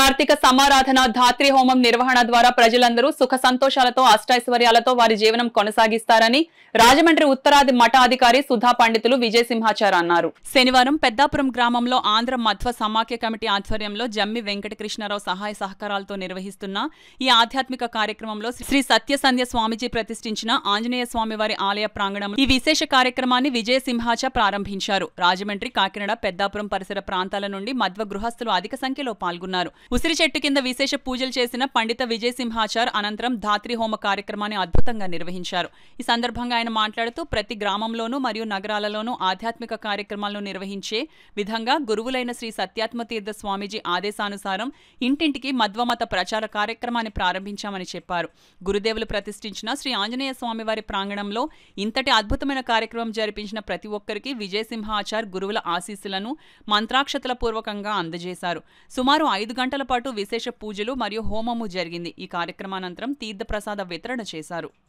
కార్తీక సమారాధన ధాత్రి హోమం నిర్వహణ ద్వారా ప్రజలందరూ సుఖ సంతోషాలతో అష్టైశ్వర్యాలతో వారి జీవనం కొనసాగిస్తారని రాజమండ్రి ఉత్తరాది మఠాధికారి సుధా పండితులు విజయసింహాచార్ అన్నారు. శనివారం పెద్దాపురం గ్రామంలో ఆంధ్ర మధ్వ సమాఖ్య కమిటీ ఆధ్వర్యంలో జమ్మి వెంకటకృష్ణారావు సహాయ సహకారాలతో నిర్వహిస్తున్న ఈ ఆధ్యాత్మిక కార్యక్రమంలో శ్రీ సత్యసంధ్య స్వామిజీ ప్రతిష్ఠించిన ఆంజనేయ స్వామివారి ఆలయ ప్రాంగణంలో ఈ విశేష కార్యక్రమాన్ని విజయసింహాచార్ ప్రారంభించారు. రాజమండ్రి, కాకినాడ, పెద్దాపురం పరిసర ప్రాంతాల నుండి మధ్వ గృహస్థులు అధిక సంఖ్యలో పాల్గొన్నారు. ఉసిరి చెట్టు కింద విశేష పూజలు చేసిన పండిత విజయసింహాచార్ అనంతరం ధాత్రి హోమ కార్యక్రమాన్ని అద్భుతంగా నిర్వహించారు. ఈ సందర్భంగా ఆయన మాట్లాడుతూ ప్రతి గ్రామంలోనూ మరియు నగరాలలోనూ ఆధ్యాత్మిక కార్యక్రమాలను నిర్వహించే విధంగా గురువులైన శ్రీ సత్యాత్మతీర్థ స్వామీజీ ఆదేశానుసారం ఇంటింటికి మధ్వమత ప్రచార కార్యక్రమాన్ని ప్రారంభించామని చెప్పారు. గురుదేవులు ప్రతిష్ఠించిన శ్రీ ఆంజనేయ స్వామివారి ప్రాంగణంలో ఇంతటి అద్భుతమైన కార్యక్రమం జరిపించిన ప్రతి ఒక్కరికి విజయసింహాచార్ గురువుల ఆశీస్సులను మంత్రాక్షతల పూర్వకంగా అందజేశారు. సుమారు 5 గంటల పాటు విశేష పూజలు మరియు హోమము జరిగింది. ఈ కార్యక్రమానంతరం తీర్థప్రసాద వితరణ చేశారు.